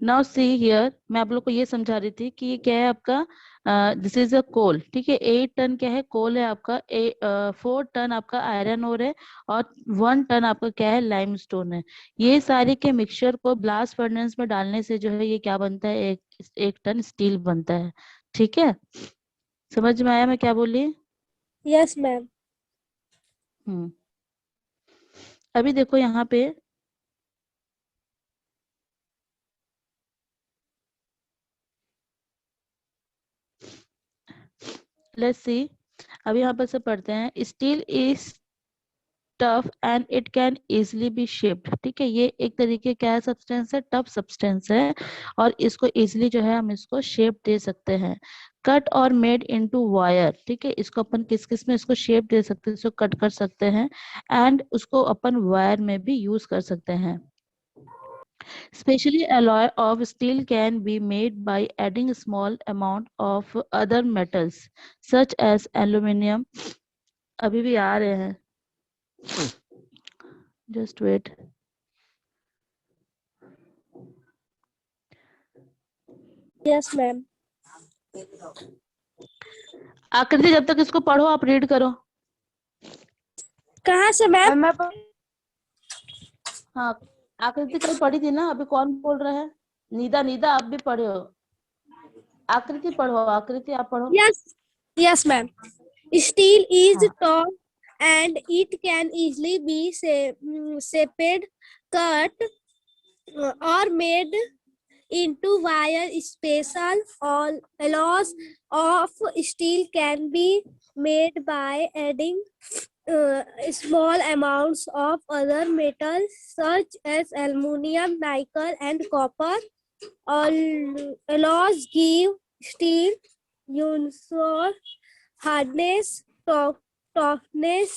Now see here, मैं आप लोग को ये समझा रही थी कि ये क्या है आपका, दिस इज अ कोल, ठीक है। 8 टन क्या है, कोल है आपका। 4 टन आपका आयरन ओर है, और 1 टन आपका क्या है, लाइमस्टोन है। ये सारे के मिक्सचर को ब्लास्ट फर्नेस में डालने से जो है ये क्या बनता है, एक टन स्टील बनता है, ठीक है। समझ में आया मैं क्या बोली? Yes ma'am. हम्म। अभी देखो यहाँ पे, लेट्स सी। अभी यहाँ पर से पढ़ते हैं, steel is tough and it can easily be shaped, ठीक है। ये एक तरीके क्या है, सब्सटेंस है, टफ सब्सटेंस है, और इसको इजिली जो है हम इसको शेप दे सकते हैं। कट और मेड इनटू वायर, ठीक है। इसको अपन किस किस में इसको शेप दे सकते हैं, इसको कट कर सकते हैं, एंड उसको अपन वायर में भी यूज कर सकते हैं। Specially alloy of steel can be made by adding a small amount of other metals such as aluminium. अभी भी आ रहे हैं, just wait. Yes ma'am. आकृति, जब तक इसको पढ़ो आप रीड करो। कहाँ से मैम? हाँ, आकृति कल पढ़ी थी ना, अभी कौन बोल रहा है? नीदा, नीदा आप भी पढ़े हो। आकृति पढ़ो, आकृति आप पढ़ो। Yes yes ma'am. Steel is हाँ, टॉफ and it can easily be shaped, cut, or made into wire. Special all alloys of steel can be made by adding small amounts of other metals such as aluminum, nickel, and copper. All alloys give steel uniform hardness, toughness,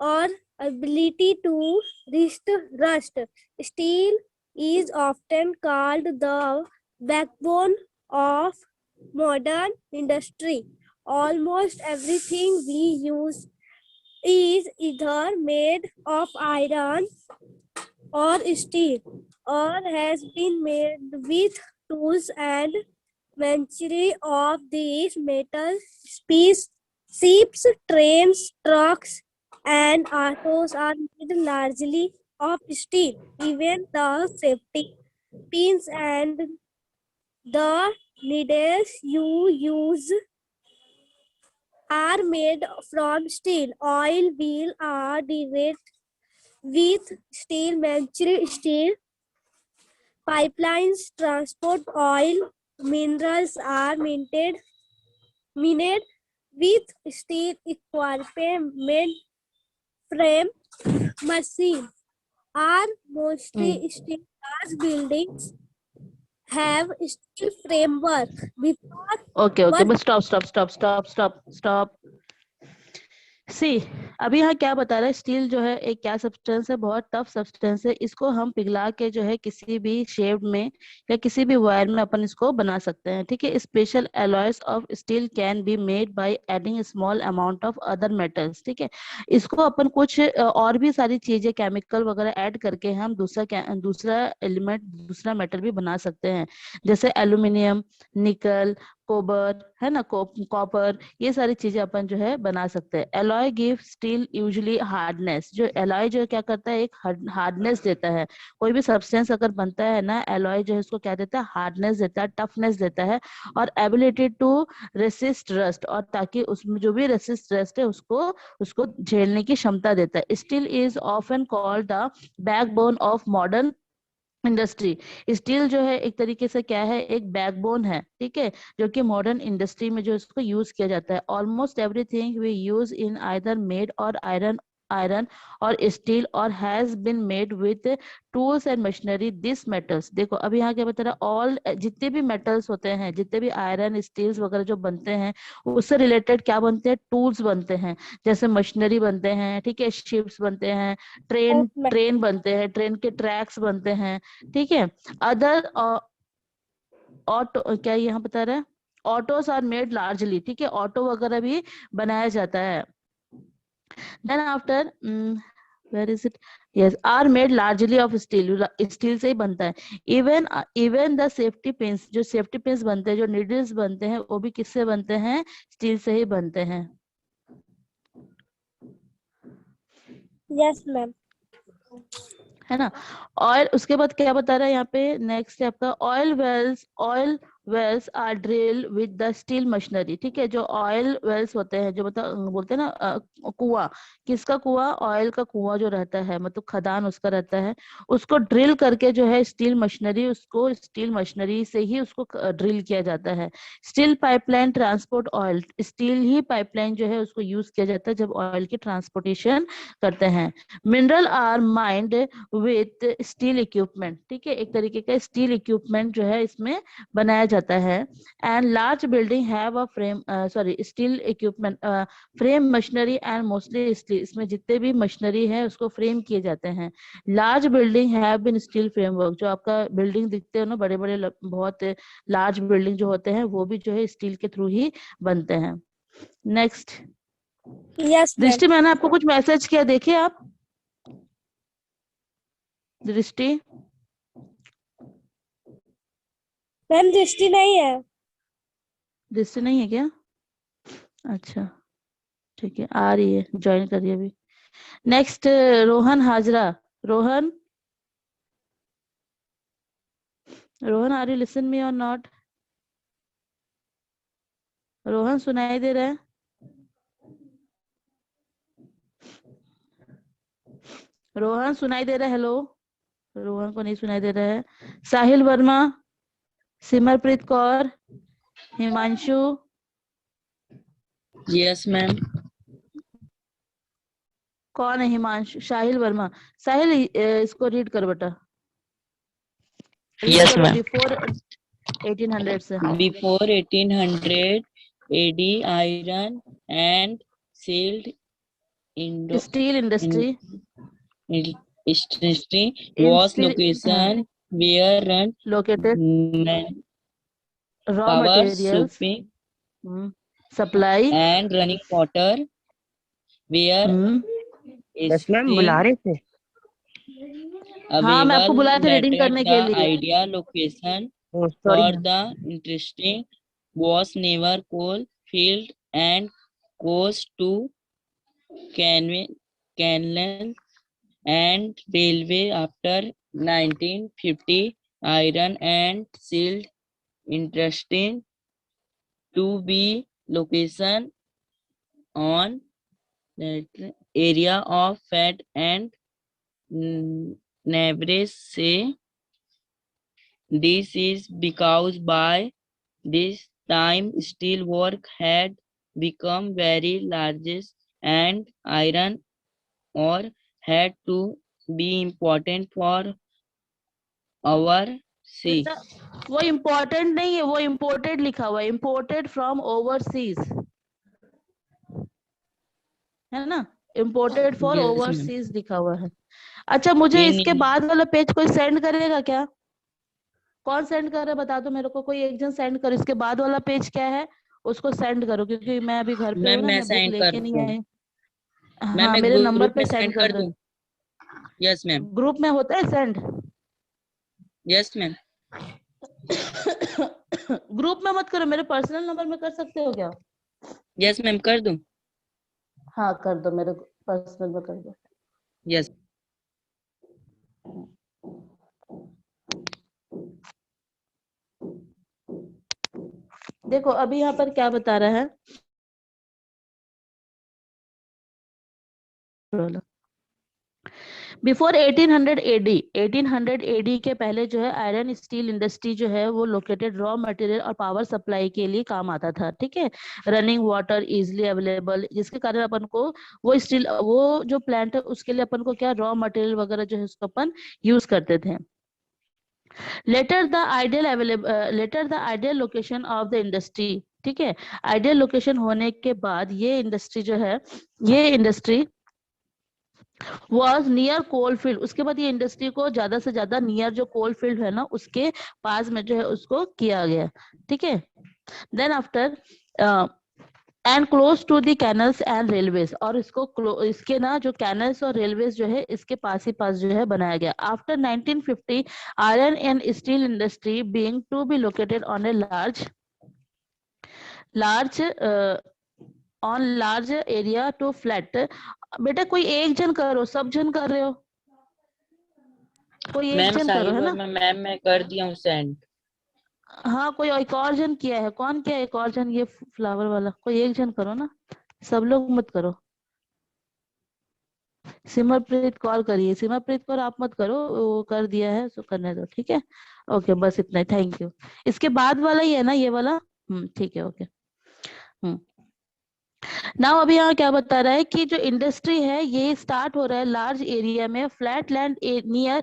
or ability to resist rust. Steel is often called the backbone of modern industry. Almost everything we use is either made of iron or steel, or has been made with tools and machinery of these metal species. Ships, trains, trucks, and autos are made largely of steel. Even the safety pins and the needles you use are made from steel. Oil wheel are derived with steel. Machinery, steel pipelines transport oil. Minerals are mined with steel equipment. Frame machine are mostly steel. Large buildings have steel framework before, okay okay, but बस stop stop stop stop stop stop. See, अभी यहाँ क्या बता रहा है, steel जो है एक क्या सब्सटेंस है, बहुत टफ सब्सटेंस है। इसको हम पिघला के जो है किसी भी शेप में या किसी भी वायर में अपन इसको बना सकते हैं, ठीक है। Special alloys of steel can be made by adding small amount of other metals, ठीक है। इसको अपन कुछ और भी सारी चीजें, केमिकल वगैरह ऐड करके हम दूसरा एलिमेंट, दूसरा मेटल भी बना सकते हैं, जैसे एल्यूमिनियम, निकल, कोबर, है ना, कॉपर, ये सारी चीजें अपन जो है बना सकते हैं। Alloy give steel usually hardness, जो एलॉय जो क्या करता है, एक हार्डनेस देता है। कोई भी सब्सटेंस अगर बनता है ना, एलॉय जो है उसको क्या देता है, हार्डनेस देता है, टफनेस देता है, और एबिलिटी टू रेसिस्ट रस्ट, और ताकि उसमें जो भी रेसिस्ट रस्ट है उसको उसको झेलने की क्षमता देता है। Steel is often called the backbone of modern industry. Steel जो है एक तरीके से क्या है, एक बैकबोन है, ठीक है, जो कि मॉडर्न इंडस्ट्री में जो इसको यूज किया जाता है। Almost everything we use in either made or iron iron or steel or has been made with tools and machinery this metals. देखो अभी यहाँ क्या बता रहा है, ऑल जितने भी मेटल्स होते हैं, जितने भी आयरन स्टील्स वगैरह जो बनते हैं, उससे रिलेटेड क्या बनते हैं, टूल्स बनते हैं, जैसे मशीनरी बनते हैं, ठीक है, शिप्स बनते हैं, ट्रेन ट्रेन बनते हैं, ट्रेन के ट्रैक्स बनते हैं, ठीक है। अदर ऑटो, क्या यहाँ बता रहा है, ऑटोस आर मेड लार्जली, ठीक है, ऑटो वगैरह भी बनाया जाता है। Then after Where is it? Yes, are made largely of steel. Steel से ही बनता है. इवन द सेफ्टी पिंस, जो सेफ्टी पिंस बनते हैं, जो नीडल्स बनते हैं, वो भी किससे बनते हैं? स्टील से ही बनते हैं. Yes, ma'am. है ना. ऑयल, उसके बाद क्या बता रहा है यहाँ पे नेक्स्ट है आपका oil wells are drill with the steel machinery. ठीक है, जो ऑयल वेल्स होते हैं, जो मतलब बोलते हैं ना कुआं, किसका कुआं? ऑयल का कुआं जो रहता है, मतलब खदान उसका रहता है, उसको ड्रिल करके जो है स्टील मशीनरी से ही उसको ड्रिल किया जाता है. Steel pipeline transport oil, steel ही पाइपलाइन जो है उसको यूज किया जाता है जब ऑयल की ट्रांसपोर्टेशन करते हैं. Mineral are mined with steel equipment. ठीक है, एक तरीके का स्टील इक्विपमेंट जो है इसमें बनाया जाता है. And large building have a frame, steel equipment, frame machinery and mostly steel. इसमें जितने भी मशीनरी है उसको फ्रेम किए जाते हैं. Large building have been steel framework, जो आपका बिल्डिंग दिखते हैं ना, बड़े बड़े बहुत लार्ज बिल्डिंग जो होते हैं वो भी जो है स्टील के थ्रू ही बनते हैं. नेक्स्ट. Yes, ma'am. दृष्टि, मैंने आपको कुछ मैसेज किया, देखिए आप. दृष्टि, मैम दृष्टि नहीं है. दृष्टि नहीं है क्या? अच्छा ठीक है, आ रही है, ज्वाइन करिए अभी. Next Rohan Hazra. Rohan, are you listen me or not? Rohan सुनाई दे रहा है? रोहन सुनाई दे रहा है? हेलो, रोहन को नहीं सुनाई दे रहा है. साहिल वर्मा, सिमरप्रीत कौर, हिमांशु. Yes ma'am. कौन है हिमांशु? साहिल वर्मा. साहिल इसको रीड कर बेटा. Yes ma'am. बिफोर 1800 से. Before 1800 AD iron and sealed steel industry industry was location where run located raw power materials, shipping supply and running water where yes ma'am बुला रहे थे. हाँ, मैं आपको बुलाया था रीडिंग करने के लिए. idea location Oh, for sorry. the interesting was never coal field and coast to canal and railway. After 1950 iron and steel interesting to be location on that area of fat and Nebrase say this is because by this time steel work had become very large and iron ore had to be important for our sea. वो important नहीं है, वो imported लिखा हुआ है. Imported from overseas है ना, imported for Yes, ma'am. Overseas लिखा हुआ है. अच्छा, मुझे नहीं, इसके नहीं. बाद वाला पेज कोई सेंड करेगा क्या? कौन सेंड कर रहा है बता दो मेरे को. कोई एक जन सेंड करो. इसके बाद वाला पेज क्या है उसको सेंड करो, क्योंकि मैं अभी घर पे मैम हूँ ना, मैं मैं बुक सेंड लेके कर नहीं दूं. आई. मैम हाँ, मैं मेरे नंबर ग्रुप पे में सेंड सेंड कर कर दो. दूं. Yes ma'am. ग्रुप में होता है सेंड? Yes ma'am. ग्रुप में मत करो, मेरे पर्सनल नंबर में कर सकते हो क्या? यस मैम कर दूं. हाँ कर दो, मेरे पर्सनल में कर दो. यस. देखो अभी यहाँ पर क्या बता रहा है. बिफोर 1800 AD के पहले जो है आयरन स्टील इंडस्ट्री जो है वो लोकेटेड रॉ मटेरियल और पावर सप्लाई के लिए काम आता था. ठीक है, रनिंग वाटर इजिली अवेलेबल, जिसके कारण अपन को वो स्टील, वो जो प्लांट है उसके लिए अपन को क्या रॉ मटेरियल वगैरह जो है उसको अपन यूज करते थे. Later the ideal location of the industry. ठीक है, आइडियल लोकेशन होने के बाद ये इंडस्ट्री जो है, ये industry was near coal field. उसके बाद ये इंडस्ट्री को ज्यादा से ज्यादा नियर जो कोल फील्ड है ना उसके पास में जो है उसको किया गया. ठीक है, then after and close to the canals and railways, और इसके ना जो कैनल्स और रेलवेज जो है इसके पास ही पास जो है बनाया गया। After 1950 iron and steel industry being to be located on a large area to flat. बेटा कोई एक जन करो, सब जन कर रहे हो, कोई एक मैम जन करो, साहिल है और ना। मैम मैं कर दिया हूँ सेंड। हाँ कोई एक और जन किया है, कौन किया एक और जन, ये फ्लावर वाला, कोई एक जन करो ना, सब लोग मत करो। सिमरप्रीत कॉल करिए, सिमरप्रीत कौर आप मत करो, वो कर दिया है तो करने दो, ठीक है। ओके बस इतना ही, थैंक यू। इसके बाद वाला ही है ना ये वाला, ठीक है, ओके। नाउ अभी यहाँ क्या बता रहा है कि जो इंडस्ट्री है ये स्टार्ट हो रहा है लार्ज एरिया में, flat land near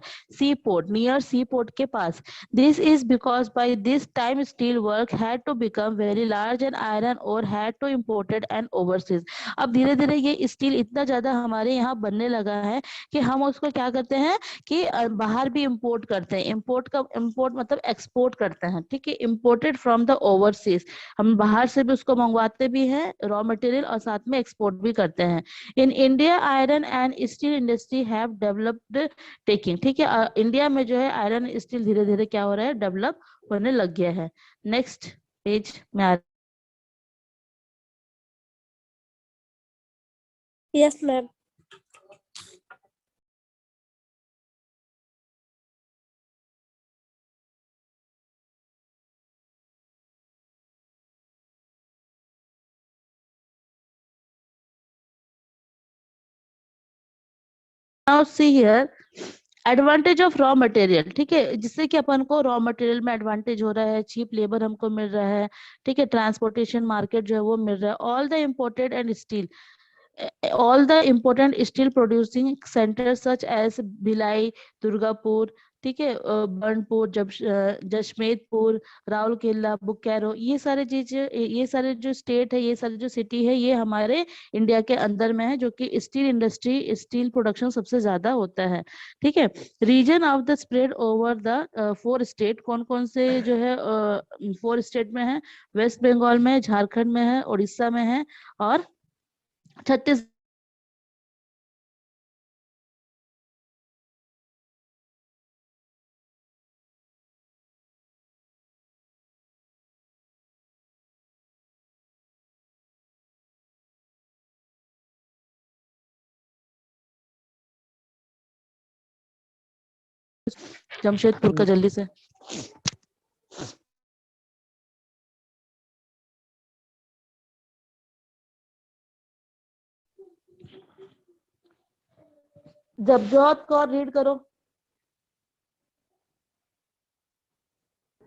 sea port के पास। This is because by this time steel work had to become very large and iron ore had to imported and overseas. अब धीरे धीरे ये स्टील इतना ज्यादा हमारे यहाँ बनने लगा है कि हम उसको क्या करते हैं कि बाहर भी इम्पोर्ट करते हैं। इम्पोर्ट मतलब एक्सपोर्ट करते हैं, ठीक है, इम्पोर्टेड फ्रॉम द ओवरसीज। हम बाहर से भी उसको मंगवाते भी हैं रॉ मटेरियल, और साथ में एक्सपोर्ट भी करते हैं। In India iron and steel industry have developed taking, ठीक है, इंडिया में जो है आयरन स्टील धीरे धीरे क्या हो रहा है, डेवलप होने लग गया है। नेक्स्ट पेज में आ Yes, ma'am. Now see here advantage of raw material, ठीक है, जिससे कि अपन को रॉ मटेरियल में एडवांटेज हो रहा है, चीप लेबर हमको मिल रहा है, ठीक है, ट्रांसपोर्टेशन मार्केट जो है वो मिल रहा है। All the important steel producing centre such as Bhilai, Durgapur, ठीक है, बर्नपुर, जशमेदपुर, राउरकेला, बोकारो, ये सारे जो स्टेट है, ये सारे जो सिटी है, ये हमारे इंडिया के अंदर में है, जो कि स्टील इंडस्ट्री, स्टील प्रोडक्शन सबसे ज्यादा होता है, ठीक है। Reason of the spread over the 4 state, कौन कौन से जो है 4 स्टेट में है, वेस्ट बंगाल में, झारखंड में है, उड़ीसा में है, और छत्तीस जमशेदपुर का जल्दी से। जबजोत कौर रीड करो।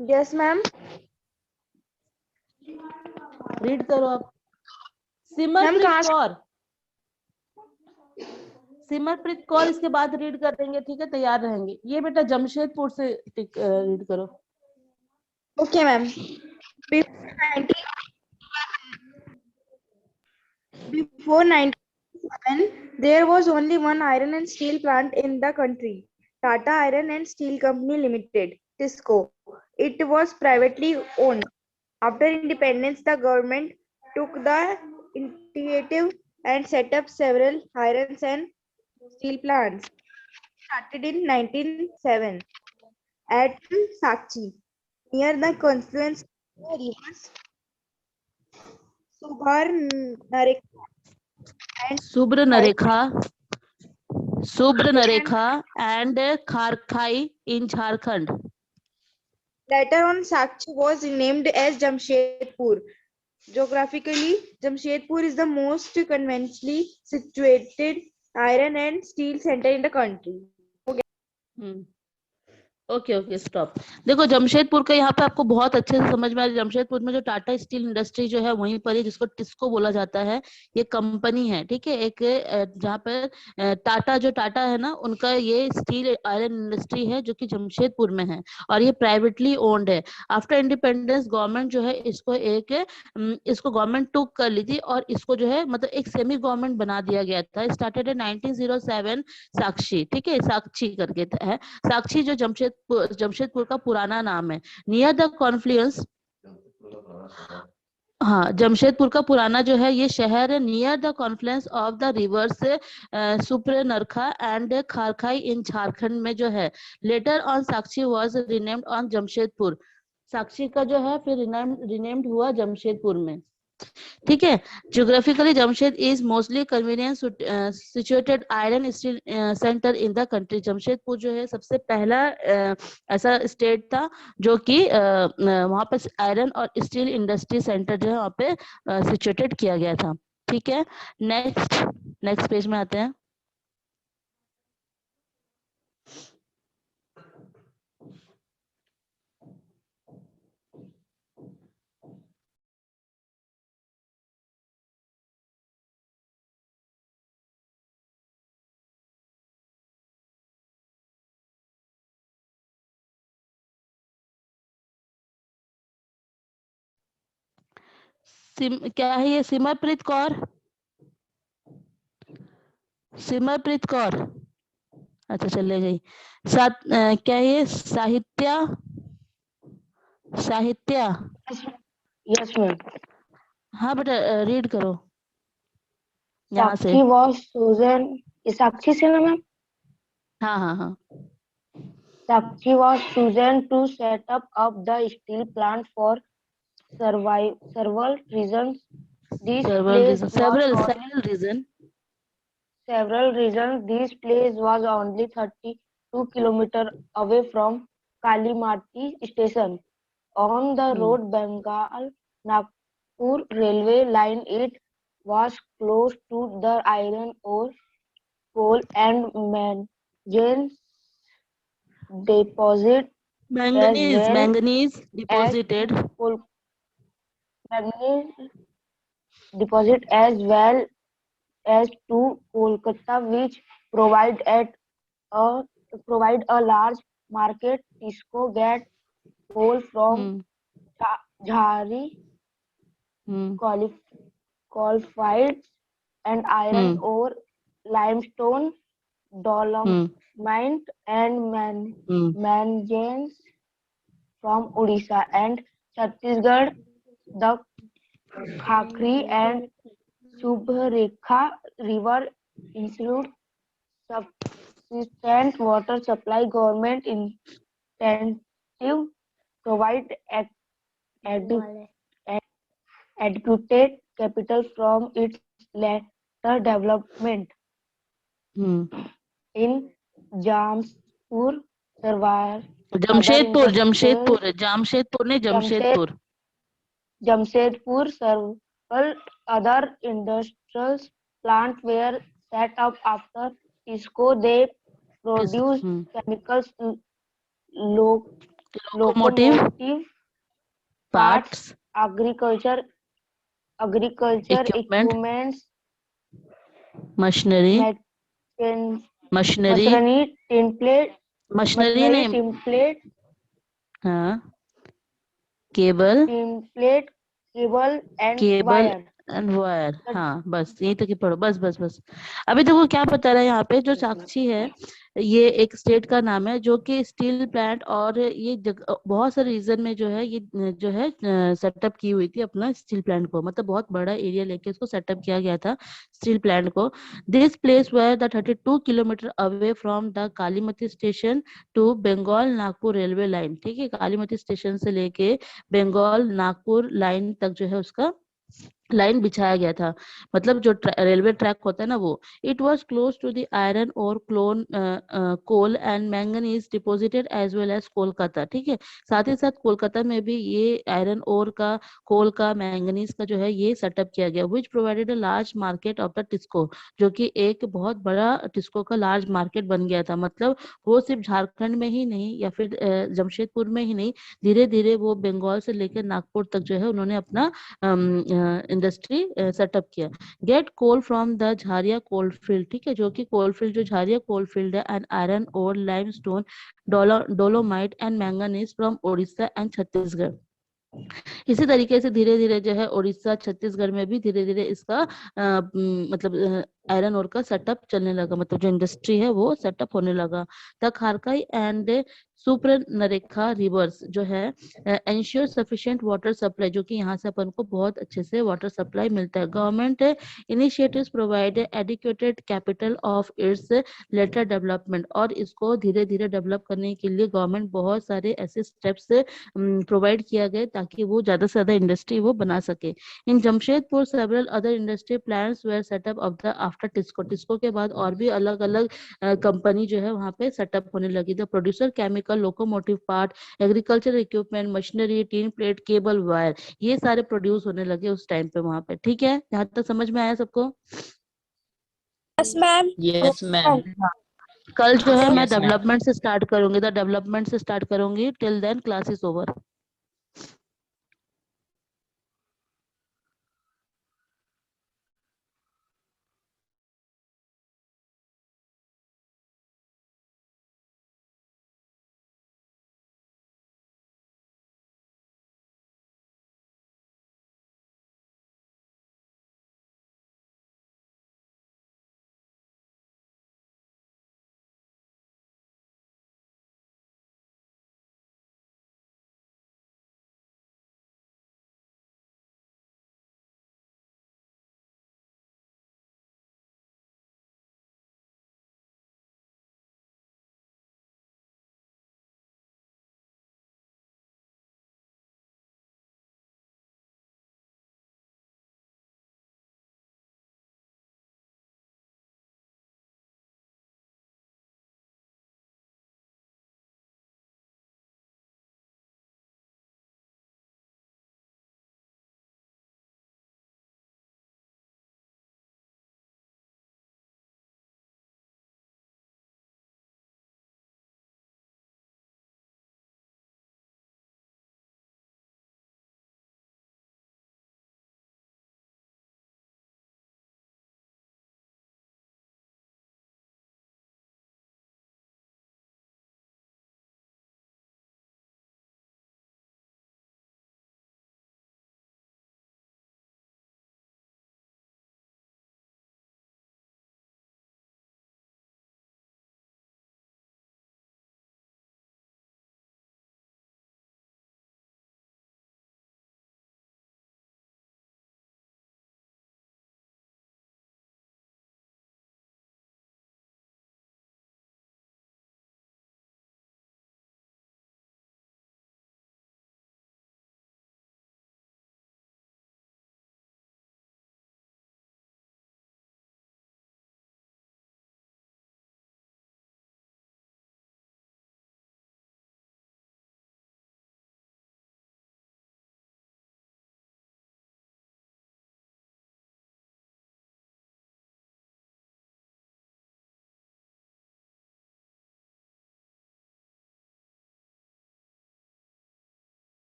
Yes, ma'am. रीड करो आप। मैम सिमरप्रीत कहाँ से? कौर, सिमरप्रीत कौर इसके बाद रीड कर देंगे, ठीक है, तैयार रहेंगे। ये बेटा जमशेदपुर से रीड करो। Okay, ma'am. Before 1997, there was only one iron and steel plant in the country, Tata Iron and Steel Company Limited, TISCO. It was privately owned. After independence, the government took the initiative and set up several iron and steel plants. Started in 1907 at Sakchi, near the confluence of the rivers Subarnarekha and Subra and Kharkhai in Jharkhand. later on Sakchi was renamed as Jamshedpur. Geographically, Jamshedpur is the most conventionally situated iron and steel center in the country. Okay okay stop. देखो जमशेदपुर का यहाँ पे आपको बहुत अच्छे से समझ में आ रहा है। जमशेदपुर में जो टाटा स्टील इंडस्ट्री जो है वहीं पर है, जिसको टिस्को बोला जाता है, ये कंपनी है, ठीक है। एक जहाँ पे टाटा है ना, उनका ये स्टील आयरन इंडस्ट्री है जो कि जमशेदपुर में है, और ये प्राइवेटली ओन्ड है। आफ्टर इंडिपेंडेंस गवर्नमेंट जो है इसको गवर्नमेंट टुक कर ली थी, और इसको जो है मतलब एक सेमी गवर्नमेंट बना दिया गया था। स्टार्टेड इन 1907 साक्षी, ठीक है, साक्षी करके है। साक्षी जो जमशेदपुर का पुराना नाम है। नियर द कॉन्फ्लुएंस हाँ, जमशेदपुर का पुराना जो है ये शहर near the confluence of the rivers Subarnarekha and Kharkai in Jharkhand में जो है। Later on Sakchi was renamed on Jamshedpur. Sakchi का जो है फिर रिनेम्ड हुआ जमशेदपुर में। ठीक है। Geographically, Jamshed is mostly convenient situated iron steel center in the country. Jamshedpur जो है सबसे पहला ऐसा स्टेट था जो कि वहां पे iron or steel industry centre जो है वहां पे सिचुएटेड किया गया था। ठीक है। नेक्स्ट पेज में आते हैं। क्या है ये? सिमरप्रीत कौर, सिमरप्रीत कौर, अच्छा चले गई। क्या ये साहित्य Yes, ma'am. हाँ बेटा, रीड करो यहाँ से। Sakshi was chosen. ये साक्षी से ना मैम? हाँ हाँ हाँ। Sakshi was chosen to set up the steel plant for several reasons. This place was several reason. several reasons. This place was only 32 kilometers away from Kalimati station on the road Bengal Nagpur railway line. It was close to the iron ore, coal and manganese deposit Manganese deposited. Manganese deposit as well as to Kolkata, which provide a large market. Tisco get coal from Jhari qualified and iron ore, limestone, dolomite and manganese from Odisha and Chhattisgarh. The Khakri and Subhrekha river ensure subsistent water supply. Government incentive provide adequate capital from its later development. In Jamshedpur, Jamshedpur several other industrial plants were set up after Tisco. They produced chemicals, locomotive parts, agriculture equipments, machinery, tinplate, हाँ, cable and wire. And wire. हाँ बस यही तक ही पढ़ो, बस। अभी देखो क्या बता रहा है यहाँ पे। जो साक्षी है ये एक स्टेट का नाम है जो कि स्टील प्लांट और ये बहुत सारे रीजन में जो है ये जो है सेटअप की हुई थी अपना स्टील प्लांट को। मतलब बहुत बड़ा एरिया लेके इसको सेटअप किया गया था स्टील प्लांट को। This place where the 32 kilometre away from the Kalimati station to Bengal Nagpur railway line. ठीक है, कालीमती स्टेशन से लेके बंगाल नागपुर लाइन तक जो है उसका लाइन बिछाया गया था। मतलब जो रेलवे ट्रैक होता है ना वो। It was close to the iron ore coal and manganese deposited as well as Kolkata. ठीक है, साथ ही साथ कोलकाता में भी ये आयरन ओर का, कोल का, मैंगनीज का जो है ये सेटअप किया गया। Which provided a large market of the TISCO, जो कि एक बहुत बड़ा टिस्को का लार्ज मार्केट बन गया था। मतलब वो सिर्फ झारखंड में ही नहीं या फिर जमशेदपुर में ही नहीं, धीरे धीरे वो बंगाल से लेकर नागपुर तक जो है उन्होंने अपना इंडस्ट्री सेटअप किया। Get coal from the Jharia coal field. ठीक है, जो कि कोल फील्ड जो झारिया कोल फील्ड है, and iron ore limestone, dolomite and manganese from Odisha and Chhattisgarh. इसी तरीके से धीरे धीरे जो है उड़ीसा, छत्तीसगढ़ में भी धीरे धीरे इसका मतलब आयरन ओर का सेटअप चलने लगा। मतलब जो इंडस्ट्री है वो सेटअप होने लगा। द खारकाई एंड सुपर्नरेखा रिवर्स जो है एंश्योर सफिशिएंट वाटर सप्लाई, जो कि यहाँ से अपन को बहुत अच्छे से वाटर सप्लाई मिलता है। Government initiatives provide adequated capital of its later development, और इसको धीरे धीरे डेवलप करने के लिए गवर्नमेंट बहुत सारे ऐसे स्टेप्स प्रोवाइड किया गया ताकि वो ज्यादा से ज्यादा इंडस्ट्री वो बना सके। In Jamshedpur several other industry plants were setup of the after TISCO, TISCO के बाद और भी अलग अलग कंपनी जो है वहाँ पे सेटअप होने लगी। The producer chemical, locomotive part, agriculture equipment, machinery, tin plate, cable, wire, ये सारे प्रोड्यूस होने लगे उस टाइम पे वहाँ पे। ठीक है, यहाँ तक समझ में आया सबको? Yes, ma'am. Yes, ma'am. कल जो है मैं Yes, ma'am. डेवलपमेंट से स्टार्ट करूंगी, द डेवलपमेंट से स्टार्ट करूंगी। Till then class is over.